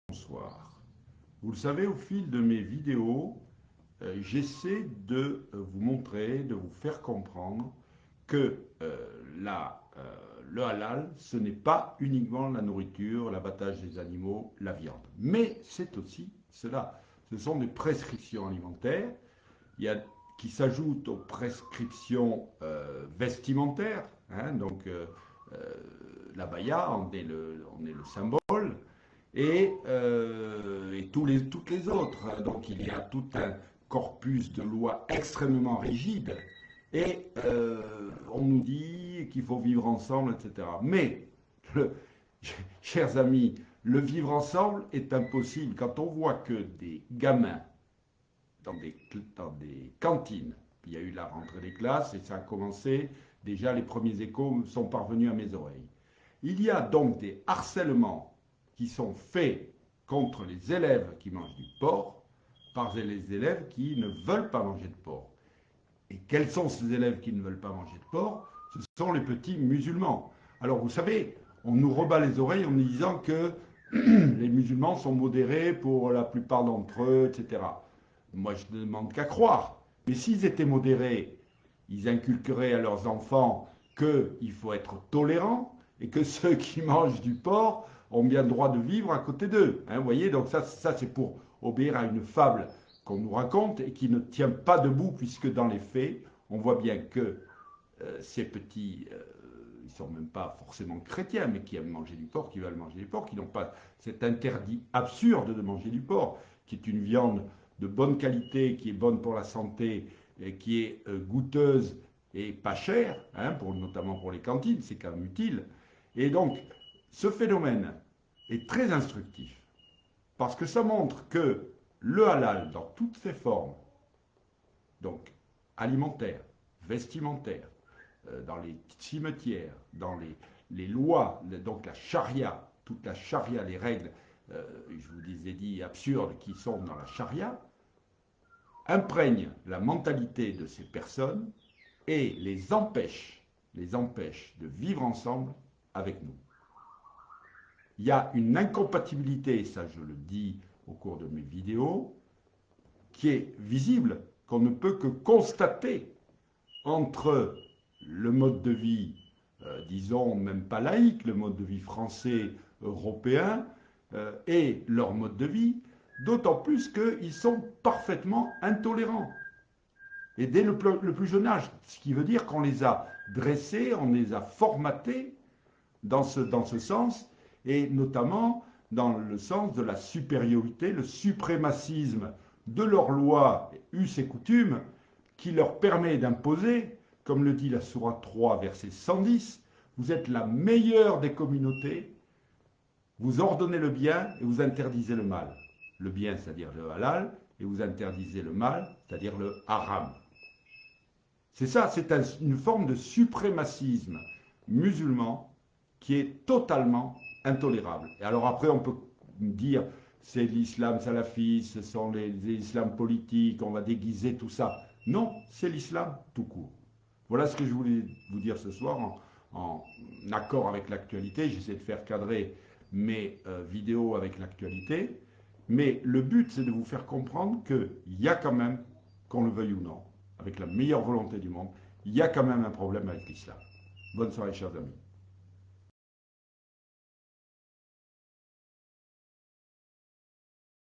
Bonsoir. Vous le savez, au fil de mes vidéos, j'essaie de vous montrer, de vous faire comprendre que le halal, ce n'est pas uniquement la nourriture, l'abattage des animaux, la viande. Mais c'est aussi cela. Ce sont des prescriptions alimentaires qui s'ajoutent aux prescriptions vestimentaires. Hein, donc, l'abaya en est le symbole. Et toutes les autres. Donc il y a tout un corpus de lois extrêmement rigides et on nous dit qu'il faut vivre ensemble, etc. Mais, le, chers amis, le vivre ensemble est impossible quand on voit que des gamins dans des cantines, il y a eu la rentrée des classes et ça a commencé, déjà les premiers échos sont parvenus à mes oreilles. Il y a donc des harcèlements qui sont faits contre les élèves qui mangent du porc par les élèves qui ne veulent pas manger de porc. Et quels sont ces élèves qui ne veulent pas manger de porc? Ce sont les petits musulmans. Alors vous savez, on nous rebat les oreilles en nous disant que les musulmans sont modérés pour la plupart d'entre eux, etc. Moi, je ne demande qu'à croire. Mais s'ils étaient modérés, ils inculqueraient à leurs enfants qu'il faut être tolérant et que ceux qui mangent du porc ont bien le droit de vivre à côté d'eux. Hein, vous voyez, donc ça c'est pour obéir à une fable qu'on nous raconte et qui ne tient pas debout, puisque dans les faits, on voit bien que ces petits, ils ne sont même pas forcément chrétiens, mais qui aiment manger du porc, qui veulent manger du porc, qui n'ont pas cet interdit absurde de manger du porc, qui est une viande de bonne qualité, qui est bonne pour la santé, et qui est goûteuse et pas chère, hein, notamment pour les cantines, c'est quand même utile. Et donc, ce phénomène est très instructif, parce que ça montre que le halal, dans toutes ses formes, donc alimentaire, vestimentaire, dans les cimetières, dans les lois, donc la charia, toute la charia, les règles, je vous les ai dit, absurdes qui sont dans la charia, imprègnent la mentalité de ces personnes et les empêchent de vivre ensemble avec nous. Il y a une incompatibilité, ça je le dis au cours de mes vidéos, qui est visible, qu'on ne peut que constater entre le mode de vie, disons même pas laïque, le mode de vie français, européen, et leur mode de vie, d'autant plus qu'ils sont parfaitement intolérants. Et dès le plus jeune âge, ce qui veut dire qu'on les a dressés, on les a formatés dans ce sens, et notamment dans le sens de la supériorité, le suprémacisme de leurs lois, us et coutumes, qui leur permet d'imposer, comme le dit la sourate 3, verset 110, vous êtes la meilleure des communautés, vous ordonnez le bien et vous interdisez le mal. Le bien, c'est-à-dire le halal, et vous interdisez le mal, c'est-à-dire le haram. C'est ça, c'est une forme de suprémacisme musulman qui est totalement intolérable. Et alors après, on peut dire, c'est l'islam salafiste, ce sont les islams politiques, on va déguiser tout ça. Non, c'est l'islam tout court. Voilà ce que je voulais vous dire ce soir en accord avec l'actualité. J'essaie de faire cadrer mes vidéos avec l'actualité. Mais le but, c'est de vous faire comprendre qu'il y a quand même, qu'on le veuille ou non, avec la meilleure volonté du monde, il y a quand même un problème avec l'islam. Bonne soirée, chers amis.